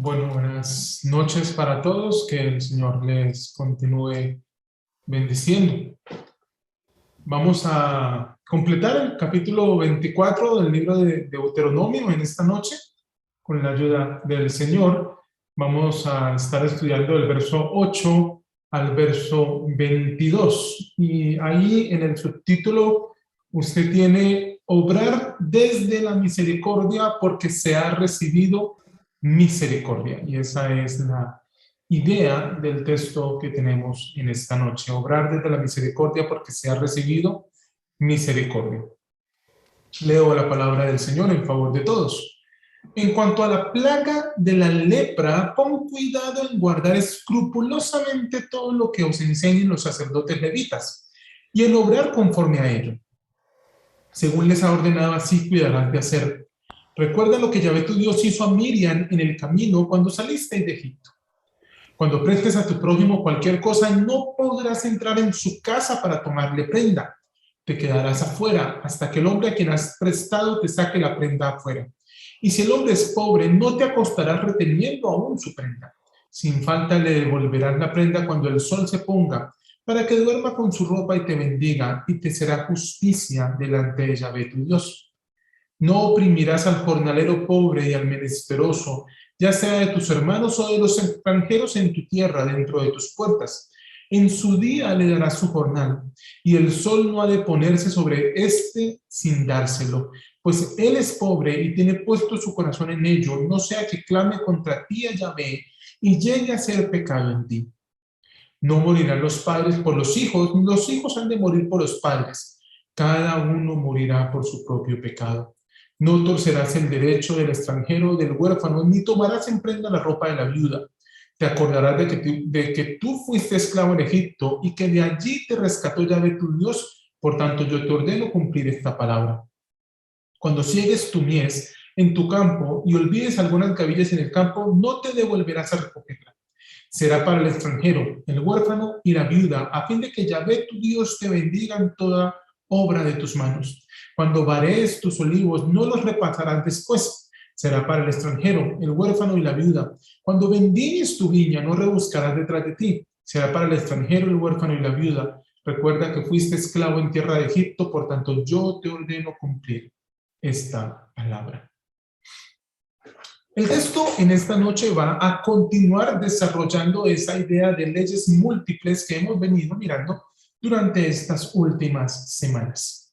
Bueno, buenas noches para todos, que el Señor les continúe bendiciendo. Vamos a completar el capítulo 24 del libro de Deuteronomio en esta noche, con la ayuda del Señor. Vamos a estar estudiando el verso 8 al verso 22. Y ahí en el subtítulo usted tiene obrar desde la misericordia porque se ha recibido misericordia. Y esa es la idea del texto que tenemos en esta noche. Obrar desde la misericordia porque se ha recibido misericordia. Leo la palabra del Señor en favor de todos. En cuanto a la plaga de la lepra, pon cuidado en guardar escrupulosamente todo lo que os enseñen los sacerdotes levitas y en obrar conforme a ello. Según les ha ordenado, así cuidarás de hacer. Recuerda lo que Yahvé tu Dios hizo a Miriam en el camino cuando saliste de Egipto. Cuando prestes a tu prójimo cualquier cosa, no podrás entrar en su casa para tomarle prenda. Te quedarás afuera hasta que el hombre a quien has prestado te saque la prenda afuera. Y si el hombre es pobre, no te acostarás reteniendo aún su prenda. Sin falta le devolverás la prenda cuando el sol se ponga, para que duerma con su ropa y te bendiga, y te será justicia delante de Yahvé tu Dios. No oprimirás al jornalero pobre y al menesteroso, ya sea de tus hermanos o de los extranjeros en tu tierra, dentro de tus puertas. En su día le darás su jornal, y el sol no ha de ponerse sobre éste sin dárselo, pues él es pobre y tiene puesto su corazón en ello, no sea que clame contra ti a Yahvé y llegue a ser pecado en ti. No morirán los padres por los hijos han de morir por los padres. Cada uno morirá por su propio pecado. No torcerás el derecho del extranjero o del huérfano, ni tomarás en prenda la ropa de la viuda. Te acordarás de que tú fuiste esclavo en Egipto y que de allí te rescató Yahvé tu Dios. Por tanto, yo te ordeno cumplir esta palabra. Cuando ciegues tu mies en tu campo y olvides algunas gavillas en el campo, no te devolverás a recogerla. Será para el extranjero, el huérfano y la viuda, a fin de que Yahvé tu Dios te bendiga en toda obra de tus manos. Cuando varees tus olivos, no los repasarás después. Será para el extranjero, el huérfano y la viuda. Cuando vendigues tu viña, no rebuscarás detrás de ti. Será para el extranjero, el huérfano y la viuda. Recuerda que fuiste esclavo en tierra de Egipto, por tanto yo te ordeno cumplir esta palabra. El texto en esta noche va a continuar desarrollando esa idea de leyes múltiples que hemos venido mirando durante estas últimas semanas.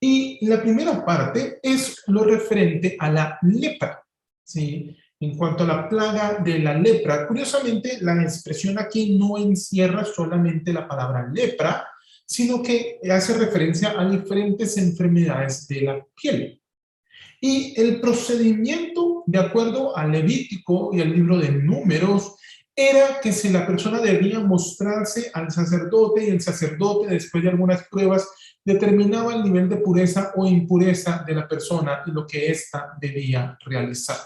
Y la primera parte es lo referente a la lepra, ¿sí? En cuanto a la plaga de la lepra, curiosamente la expresión aquí no encierra solamente la palabra lepra, sino que hace referencia a diferentes enfermedades de la piel. Y el procedimiento, de acuerdo al Levítico y al libro de Números, era que si la persona debía mostrarse al sacerdote y el sacerdote, después de algunas pruebas, determinaba el nivel de pureza o impureza de la persona y lo que ésta debía realizar.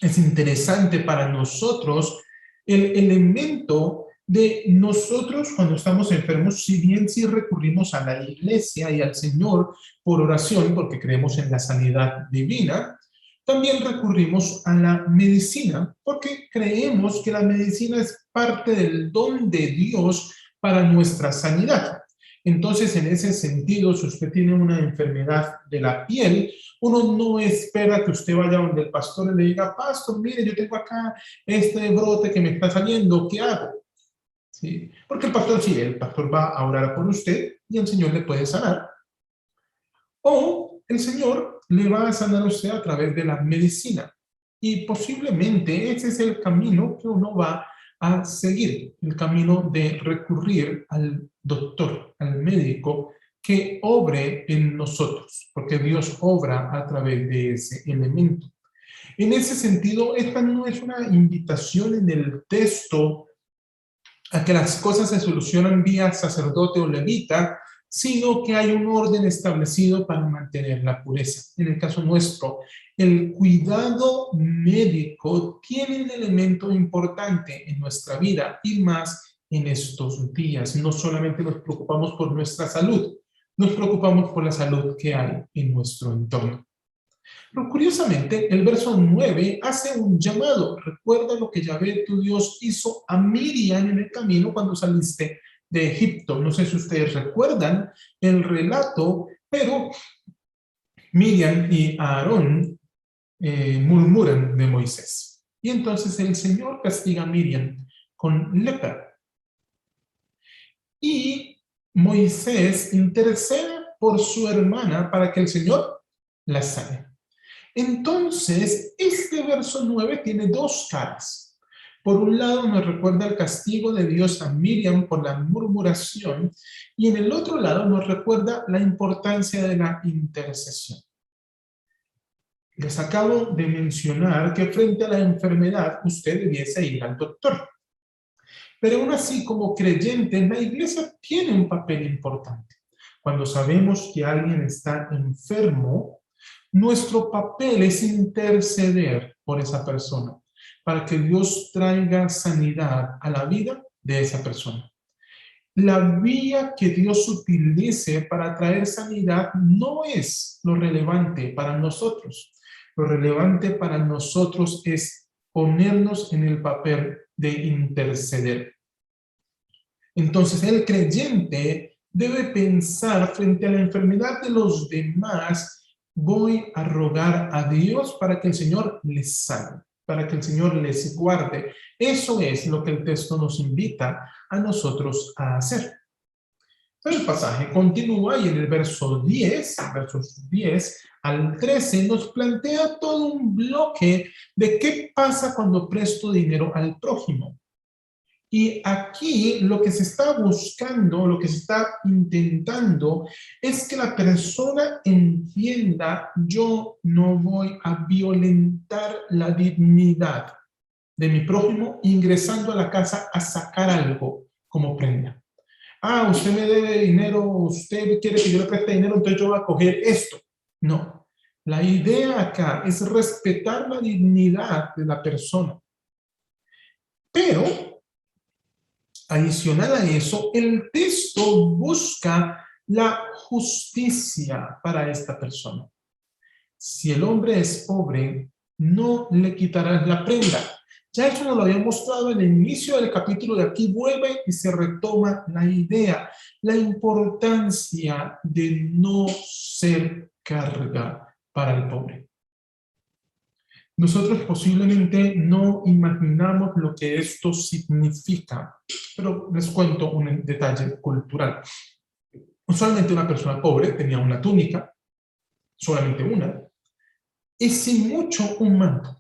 Es interesante para nosotros el elemento de nosotros cuando estamos enfermos, si bien sí recurrimos a la iglesia y al Señor por oración, porque creemos en la sanidad divina, también recurrimos a la medicina, porque creemos que la medicina es parte del don de Dios para nuestra sanidad. Entonces, en ese sentido, si usted tiene una enfermedad de la piel, uno no espera que usted vaya donde el pastor y le diga, pastor, mire, yo tengo acá este brote que me está saliendo, ¿qué hago? ¿Sí? Porque el pastor, sí, el pastor va a orar por usted y el Señor le puede sanar. O el Señor le va a sanar a usted a través de la medicina. Y posiblemente ese es el camino que uno va a seguir, el camino de recurrir al doctor, al médico, que obre en nosotros, porque Dios obra a través de ese elemento. En ese sentido, esta no es una invitación en el texto a que las cosas se solucionan vía sacerdote o levita, sino que hay un orden establecido para mantener la pureza. En el caso nuestro, el cuidado médico tiene un elemento importante en nuestra vida y más en estos días. No solamente nos preocupamos por nuestra salud, nos preocupamos por la salud que hay en nuestro entorno. Pero curiosamente, el verso 9 hace un llamado. Recuerda lo que Yahvé, tu Dios, hizo a Miriam en el camino cuando saliste de Egipto. No sé si ustedes recuerdan el relato, pero Miriam y Aarón murmuran de Moisés. Y entonces el Señor castiga a Miriam con lepra. Y Moisés intercede por su hermana para que el Señor la sane. Entonces, este verso 9 tiene dos caras. Por un lado nos recuerda el castigo de Dios a Miriam por la murmuración, y en el otro lado nos recuerda la importancia de la intercesión. Les acabo de mencionar que frente a la enfermedad usted debiese ir al doctor. Pero aún así, como creyente, la iglesia tiene un papel importante. Cuando sabemos que alguien está enfermo, nuestro papel es interceder por esa persona, para que Dios traiga sanidad a la vida de esa persona. La vía que Dios utilice para traer sanidad no es lo relevante para nosotros. Lo relevante para nosotros es ponernos en el papel de interceder. Entonces, el creyente debe pensar frente a la enfermedad de los demás: voy a rogar a Dios para que el Señor les sane, para que el Señor les guarde. Eso es lo que el texto nos invita a nosotros a hacer. Pero el pasaje continúa y en el versos 10 al 13, nos plantea todo un bloque de qué pasa cuando presto dinero al prójimo. Y aquí lo que se está buscando, lo que se está intentando, es que la persona entienda: yo no voy a violentar la dignidad de mi prójimo ingresando a la casa a sacar algo como prenda. Usted me debe dinero, usted quiere que yo le preste dinero, entonces yo voy a coger esto. No, la idea acá es respetar la dignidad de la persona. Pero adicional a eso, el texto busca la justicia para esta persona. Si el hombre es pobre, no le quitarás la prenda. Ya eso nos lo había mostrado en el inicio del capítulo, de aquí vuelve y se retoma la idea, la importancia de no ser carga para el pobre. Nosotros posiblemente no imaginamos lo que esto significa, pero les cuento un detalle cultural. Usualmente una persona pobre tenía una túnica, solamente una, y sin mucho un manto.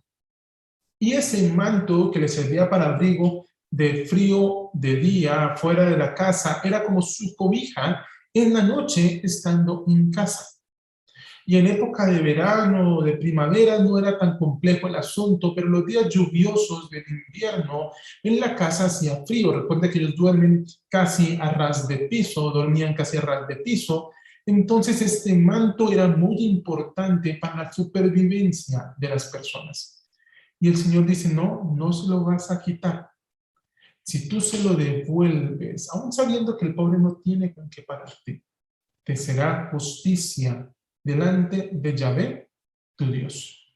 Y ese manto que le servía para abrigo de frío de día, fuera de la casa, era como su cobija en la noche estando en casa. Y en época de verano, de primavera, no era tan complejo el asunto, pero los días lluviosos del invierno, en la casa hacía frío. Recuerda que ellos duermen casi a ras de piso, dormían casi a ras de piso. Entonces, este manto era muy importante para la supervivencia de las personas. Y el Señor dice: no, no se lo vas a quitar. Si tú se lo devuelves, aún sabiendo que el pobre no tiene con qué pararte, te será justicia delante de Yahvé, tu Dios.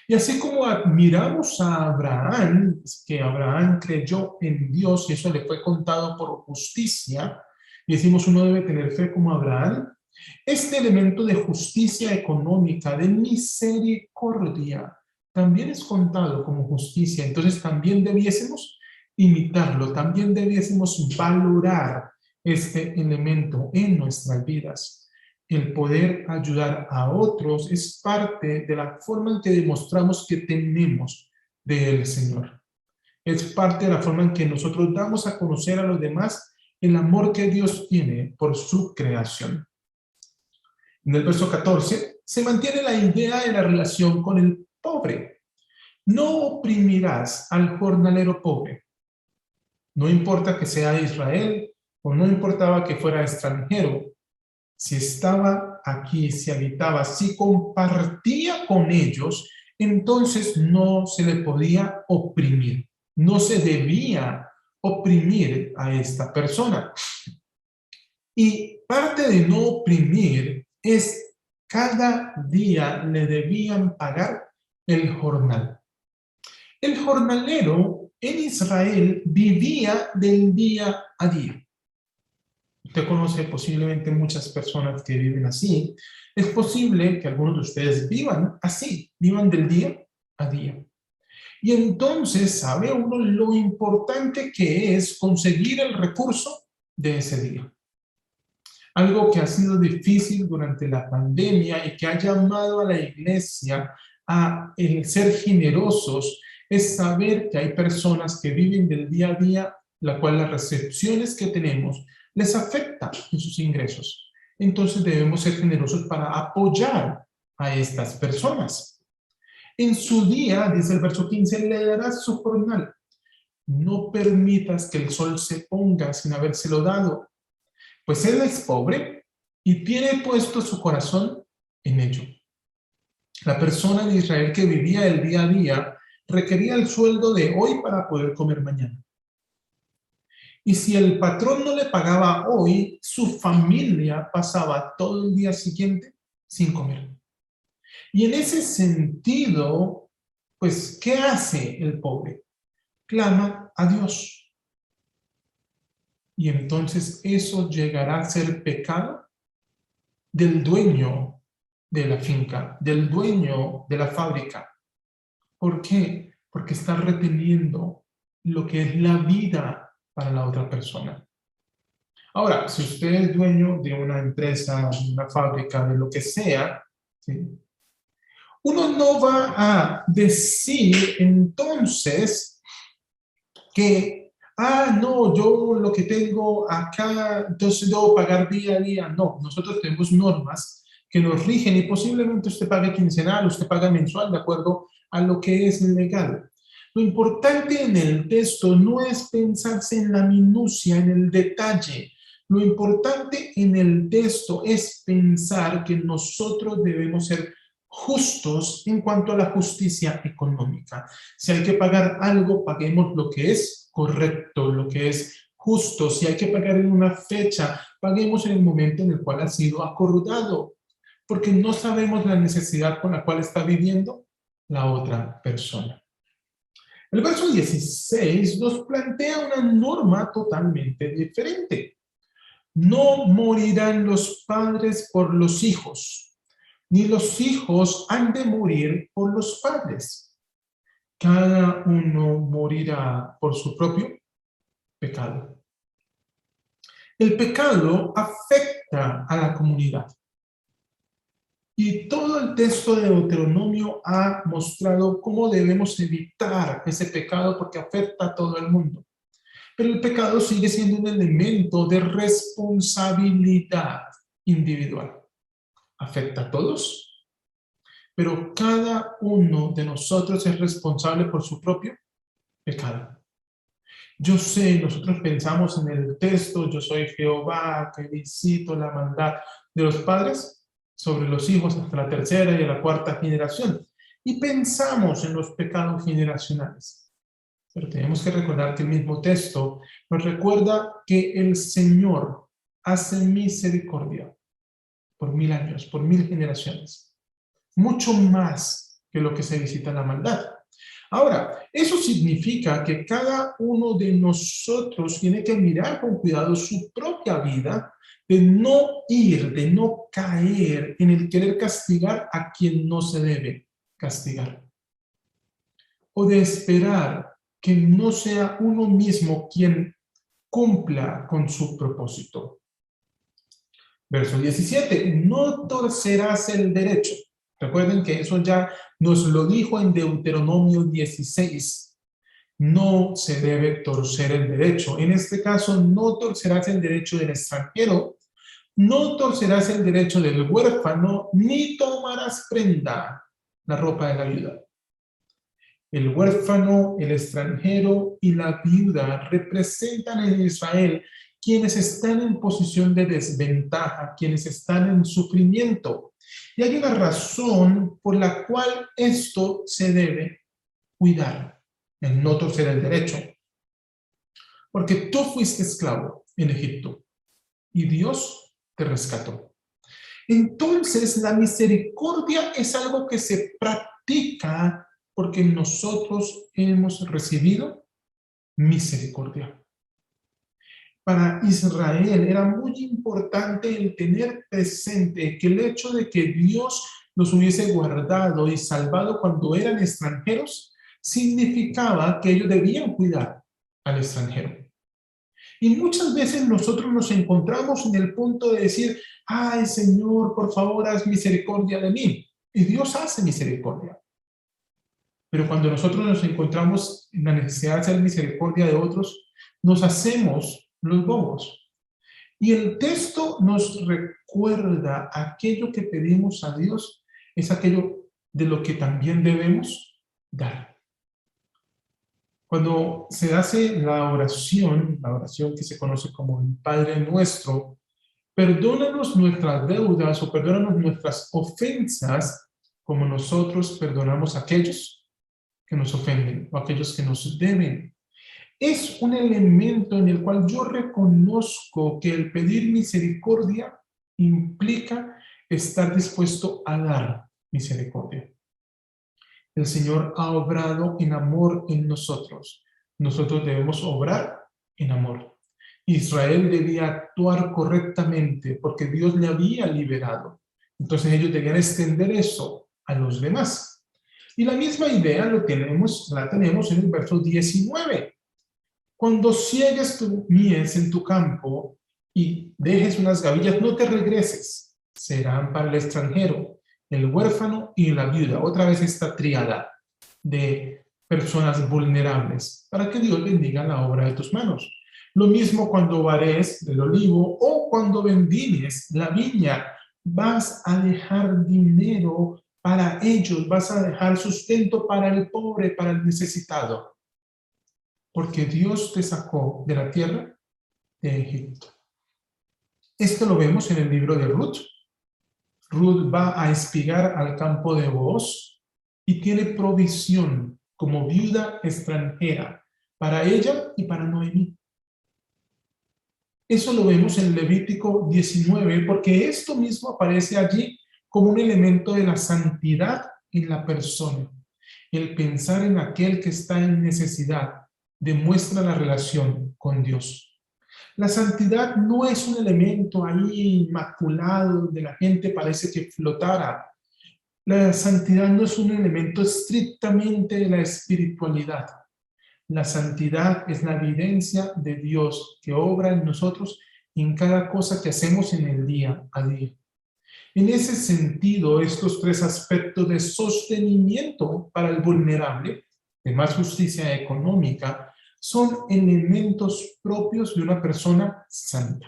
Y así como admiramos a Abraham, que Abraham creyó en Dios y eso le fue contado por justicia, y decimos uno debe tener fe como Abraham, este elemento de justicia económica, de misericordia, también es contado como justicia. Entonces también debiésemos imitarlo, también debiésemos valorar este elemento en nuestras vidas. El poder ayudar a otros es parte de la forma en que demostramos que tenemos del Señor. Es parte de la forma en que nosotros damos a conocer a los demás el amor que Dios tiene por su creación. En el verso 14 se mantiene la idea de la relación con el pobre. No oprimirás al jornalero pobre. No importa que sea de Israel o no importaba que fuera extranjero. Si estaba aquí, si habitaba, si compartía con ellos, entonces no se le podía oprimir. No se debía oprimir a esta persona. Y parte de no oprimir es cada día le debían pagar el jornal. El jornalero en Israel vivía del día a día. Usted conoce posiblemente muchas personas que viven así. Es posible que algunos de ustedes vivan así, vivan del día a día. Y entonces sabe uno lo importante que es conseguir el recurso de ese día. Algo que ha sido difícil durante la pandemia y que ha llamado a la iglesia a el ser generosos es saber que hay personas que viven del día a día, la cual las recepciones que tenemos les afecta en sus ingresos. Entonces debemos ser generosos para apoyar a estas personas. En su día, dice el verso 15, le darás su jornal. No permitas que el sol se ponga sin habérselo dado, pues él es pobre y tiene puesto su corazón en ello. La persona de Israel que vivía el día a día requería el sueldo de hoy para poder comer mañana. Y si el patrón no le pagaba hoy, su familia pasaba todo el día siguiente sin comer. Y en ese sentido, pues, ¿qué hace el pobre? Clama a Dios. Y entonces eso llegará a ser pecado del dueño de la finca, del dueño de la fábrica. ¿Por qué? Porque está reteniendo lo que es la vida para la otra persona. Ahora, si usted es dueño de una empresa, de una fábrica, de lo que sea, ¿sí?, uno no va a decir entonces que, no, yo lo que tengo acá, entonces debo pagar día a día. No, nosotros tenemos normas que nos rigen y posiblemente usted pague quincenal, usted paga mensual de acuerdo a lo que es legal. Lo importante en el texto no es pensarse en la minucia, en el detalle. Lo importante en el texto es pensar que nosotros debemos ser justos en cuanto a la justicia económica. Si hay que pagar algo, paguemos lo que es correcto, lo que es justo. Si hay que pagar en una fecha, paguemos en el momento en el cual ha sido acordado, porque no sabemos la necesidad con la cual está viviendo la otra persona. El verso 16 nos plantea una norma totalmente diferente. No morirán los padres por los hijos, ni los hijos han de morir por los padres. Cada uno morirá por su propio pecado. El pecado afecta a la comunidad. Y todo el texto de Deuteronomio ha mostrado cómo debemos evitar ese pecado porque afecta a todo el mundo. Pero el pecado sigue siendo un elemento de responsabilidad individual. Afecta a todos, pero cada uno de nosotros es responsable por su propio pecado. Yo sé, nosotros pensamos en el texto, yo soy Jehová, que visito la maldad de los padres sobre los hijos hasta la tercera y la cuarta generación. Y pensamos en los pecados generacionales. Pero tenemos que recordar que el mismo texto nos recuerda que el Señor hace misericordia por 1000 años, por 1000 generaciones. Mucho más que lo que se visita la maldad. Ahora, eso significa que cada uno de nosotros tiene que mirar con cuidado su propia vida, de no ir, de no caer en el querer castigar a quien no se debe castigar. O de esperar que no sea uno mismo quien cumpla con su propósito. Verso 17, no torcerás el derecho. Recuerden que eso ya nos lo dijo en Deuteronomio 16. No se debe torcer el derecho. En este caso, no torcerás el derecho del extranjero, no torcerás el derecho del huérfano, ni tomarás prenda, la ropa de la viuda. El huérfano, el extranjero y la viuda representan en Israel quienes están en posición de desventaja, quienes están en sufrimiento. Y hay una razón por la cual esto se debe cuidar, el no torcer el derecho. Porque tú fuiste esclavo en Egipto y Dios te rescató. Entonces, la misericordia es algo que se practica porque nosotros hemos recibido misericordia. Para Israel era muy importante el tener presente que el hecho de que Dios los hubiese guardado y salvado cuando eran extranjeros, significaba que ellos debían cuidar al extranjero. Y muchas veces nosotros nos encontramos en el punto de decir, ay Señor, por favor, haz misericordia de mí. Y Dios hace misericordia. Pero cuando nosotros nos encontramos en la necesidad de hacer misericordia de otros, nos hacemos los bobos. Y el texto nos recuerda aquello que pedimos a Dios, es aquello de lo que también debemos dar. Cuando se hace la oración que se conoce como el Padre Nuestro, perdónanos nuestras deudas o perdónanos nuestras ofensas como nosotros perdonamos a aquellos que nos ofenden o a aquellos que nos deben. Es un elemento en el cual yo reconozco que el pedir misericordia implica estar dispuesto a dar misericordia. El Señor ha obrado en amor en nosotros. Nosotros debemos obrar en amor. Israel debía actuar correctamente porque Dios le había liberado. Entonces ellos debían extender eso a los demás. Y la misma idea la tenemos en el verso 19. Cuando ciegues tu mies en tu campo y dejes unas gavillas, no te regreses. Serán para el extranjero, el huérfano y la viuda. Otra vez esta tríada de personas vulnerables, para que Dios bendiga la obra de tus manos. Lo mismo cuando vares el olivo o cuando vendimos la viña. Vas a dejar dinero para ellos, vas a dejar sustento para el pobre, para el necesitado. Porque Dios te sacó de la tierra de Egipto. Esto lo vemos en el libro de Ruth. Ruth va a espigar al campo de Booz y tiene provisión como viuda extranjera para ella y para Noemí. Eso lo vemos en Levítico 19, porque esto mismo aparece allí como un elemento de la santidad en la persona. El pensar en aquel que está en necesidad demuestra la relación con Dios. La santidad no es un elemento ahí inmaculado donde la gente parece que flotara. La santidad no es un elemento estrictamente de la espiritualidad. La santidad es la evidencia de Dios que obra en nosotros en cada cosa que hacemos en el día a día. En ese sentido, estos tres aspectos de sostenimiento para el vulnerable, de más justicia económica, son elementos propios de una persona santa.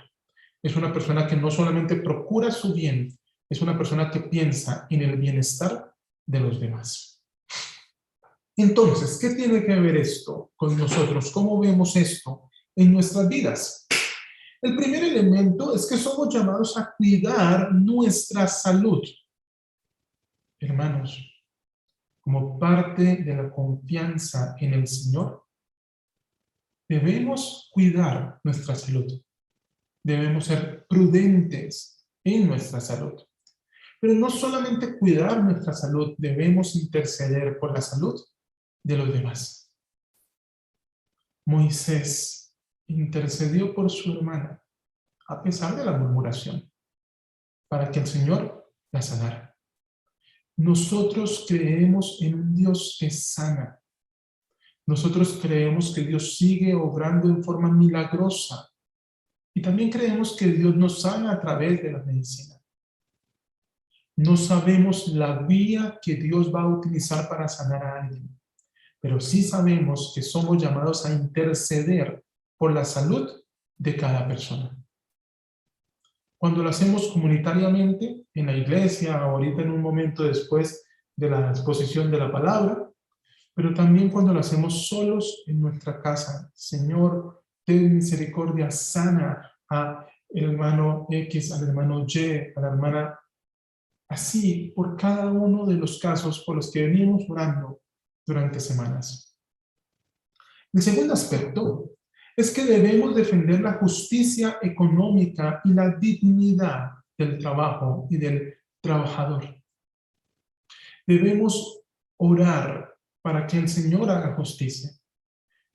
Es una persona que no solamente procura su bien, es una persona que piensa en el bienestar de los demás. Entonces, ¿qué tiene que ver esto con nosotros? ¿Cómo vemos esto en nuestras vidas? El primer elemento es que somos llamados a cuidar nuestra salud. Hermanos, como parte de la confianza en el Señor, debemos cuidar nuestra salud. Debemos ser prudentes en nuestra salud. Pero no solamente cuidar nuestra salud, debemos interceder por la salud de los demás. Moisés intercedió por su hermana, a pesar de la murmuración, para que el Señor la sanara. Nosotros creemos en un Dios que sana. Nosotros creemos que Dios sigue obrando en forma milagrosa. Y también creemos que Dios nos sana a través de la medicina. No sabemos la vía que Dios va a utilizar para sanar a alguien, pero sí sabemos que somos llamados a interceder por la salud de cada persona. Cuando lo hacemos comunitariamente, en la iglesia, ahorita en un momento después de la exposición de la palabra, pero también cuando lo hacemos solos en nuestra casa. Señor, ten misericordia, sana al hermano X, al hermano Y, a la hermana. Así, por cada uno de los casos por los que venimos orando durante semanas. El segundo aspecto es que debemos defender la justicia económica y la dignidad del trabajo y del trabajador. Debemos orar para que el Señor haga justicia,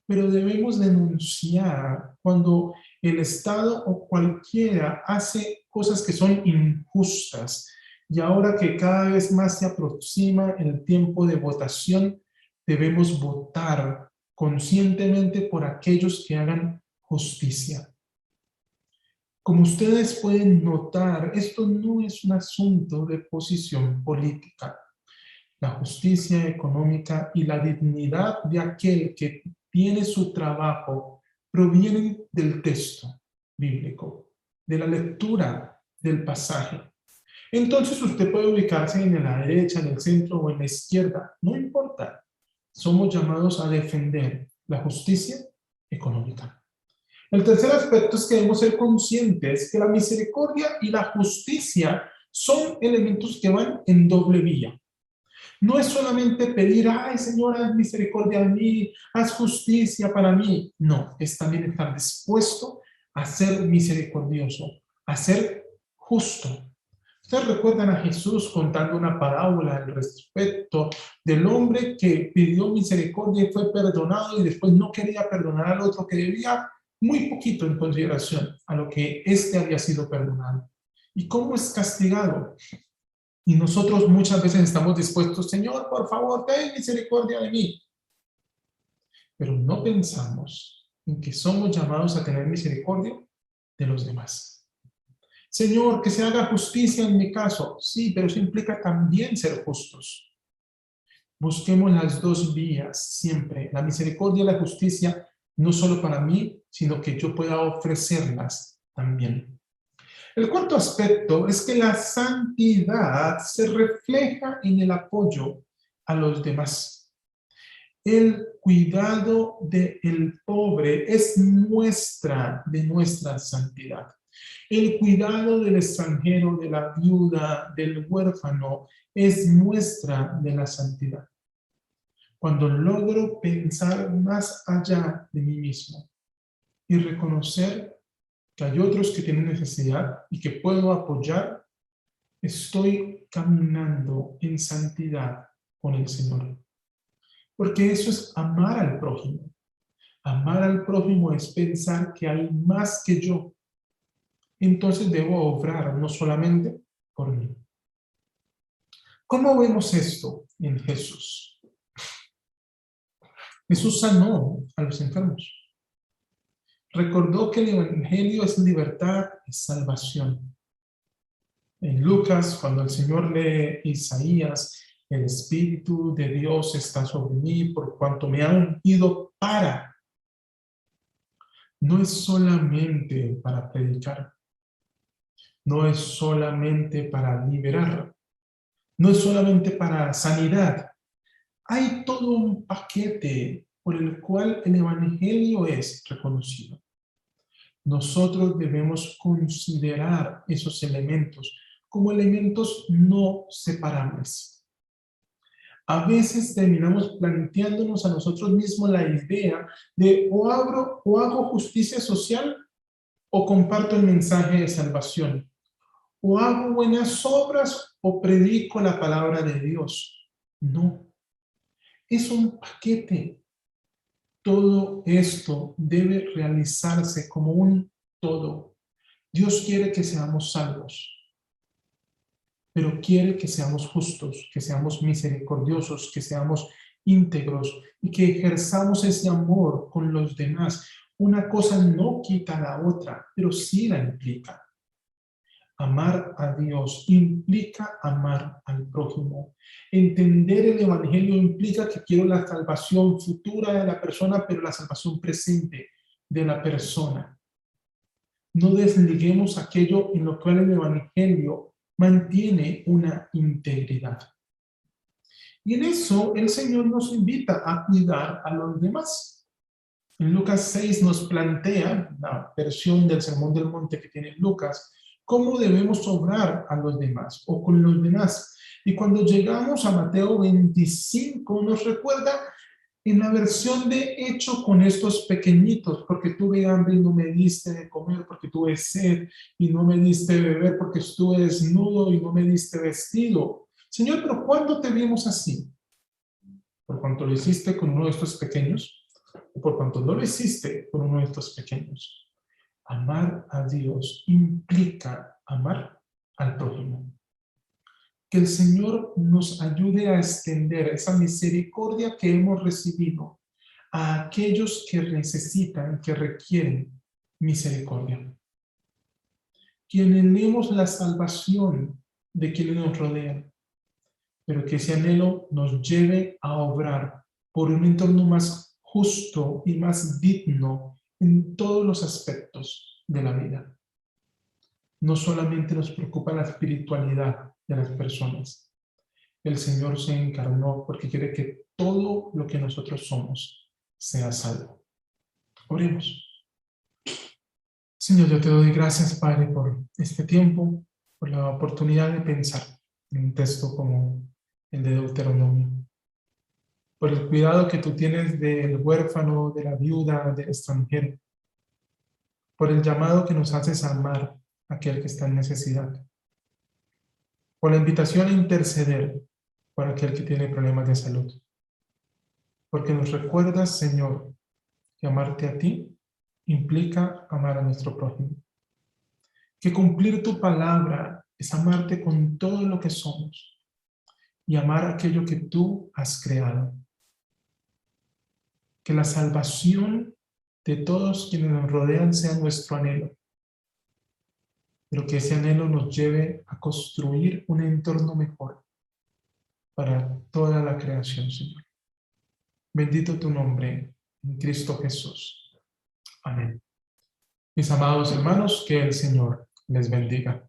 pero debemos denunciar cuando el Estado o cualquiera hace cosas que son injustas. Y ahora que cada vez más se aproxima el tiempo de votación, debemos votar conscientemente por aquellos que hagan justicia. Como ustedes pueden notar, esto no es un asunto de posición política. La justicia económica y la dignidad de aquel que tiene su trabajo provienen del texto bíblico, de la lectura del pasaje. Entonces usted puede ubicarse en la derecha, en el centro o en la izquierda, no importa. Somos llamados a defender la justicia económica. El tercer aspecto es que debemos ser conscientes que la misericordia y la justicia son elementos que van en doble vía. No es solamente pedir, ay Señor, haz misericordia a mí, haz justicia para mí. No, es también estar dispuesto a ser misericordioso, a ser justo. Ustedes recuerdan a Jesús contando una parábola al respecto del hombre que pidió misericordia y fue perdonado y después no quería perdonar al otro que debía muy poquito en consideración a lo que éste había sido perdonado. ¿Y cómo es castigado? Y nosotros muchas veces estamos dispuestos, Señor, por favor, ten misericordia de mí. Pero no pensamos en que somos llamados a tener misericordia de los demás. Señor, que se haga justicia en mi caso. Sí, pero eso implica también ser justos. Busquemos las dos vías siempre, la misericordia y la justicia, no solo para mí, sino que yo pueda ofrecerlas también. El cuarto aspecto es que la santidad se refleja en el apoyo a los demás. El cuidado del pobre es muestra de nuestra santidad. El cuidado del extranjero, de la viuda, del huérfano, es muestra de la santidad. Cuando logro pensar más allá de mí mismo y reconocer que hay otros que tienen necesidad y que puedo apoyar, estoy caminando en santidad con el Señor. Porque eso es amar al prójimo. Amar al prójimo es pensar que hay más que yo. Entonces debo obrar no solamente por mí. ¿Cómo vemos esto en Jesús? Jesús sanó a los enfermos. Recordó que el evangelio es libertad y salvación. En Lucas, cuando el Señor lee Isaías, el Espíritu de Dios está sobre mí por cuanto me ha ungido para. No es solamente para predicar. No es solamente para liberar. No es solamente para sanidad. Hay todo un paquete por el cual el evangelio es reconocido. Nosotros debemos considerar esos elementos como elementos no separables. A veces terminamos planteándonos a nosotros mismos la idea de o hago justicia social o comparto el mensaje de salvación, o hago buenas obras o predico la palabra de Dios. No, es un paquete. Todo esto debe realizarse como un todo. Dios quiere que seamos salvos, pero quiere que seamos justos, que seamos misericordiosos, que seamos íntegros y que ejerzamos ese amor con los demás. Una cosa no quita la otra, pero sí la implica. Amar a Dios implica amar al prójimo. Entender el evangelio implica que quiero la salvación futura de la persona, pero la salvación presente de la persona. No desliguemos aquello en lo cual el evangelio mantiene una integridad. Y en eso el Señor nos invita a cuidar a los demás. En Lucas 6 nos plantea, la versión del Sermón del Monte que tiene Lucas, cómo debemos obrar a los demás o con los demás. Y cuando llegamos a Mateo 25 nos recuerda en la versión de hecho con estos pequeñitos, porque tuve hambre y no me diste de comer, porque tuve sed y no me diste de beber, porque estuve desnudo y no me diste vestido. Señor, pero ¿cuándo te vimos así? ¿Por cuanto lo hiciste con uno de estos pequeños? ¿O por cuanto no lo hiciste con uno de estos pequeños? Amar a Dios implica amar al prójimo. Que el Señor nos ayude a extender esa misericordia que hemos recibido a aquellos que necesitan, que requieren misericordia. Que anhelemos la salvación de quienes nos rodean, pero que ese anhelo nos lleve a obrar por un entorno más justo y más digno en todos los aspectos de la vida. No solamente nos preocupa la espiritualidad de las personas. El Señor se encarnó porque quiere que todo lo que nosotros somos sea salvo. Oremos. Señor, yo te doy gracias, Padre, por este tiempo, por la oportunidad de pensar en un texto como el de Deuteronomio, por el cuidado que tú tienes del huérfano, de la viuda, del extranjero, por el llamado que nos haces a amar a aquel que está en necesidad, por la invitación a interceder por aquel que tiene problemas de salud, porque nos recuerdas, Señor, que amarte a ti implica amar a nuestro prójimo, que cumplir tu palabra es amarte con todo lo que somos y amar aquello que tú has creado. Que la salvación de todos quienes nos rodean sea nuestro anhelo, pero que ese anhelo nos lleve a construir un entorno mejor para toda la creación, Señor. Bendito tu nombre, en Cristo Jesús. Amén. Mis amados hermanos, que el Señor les bendiga.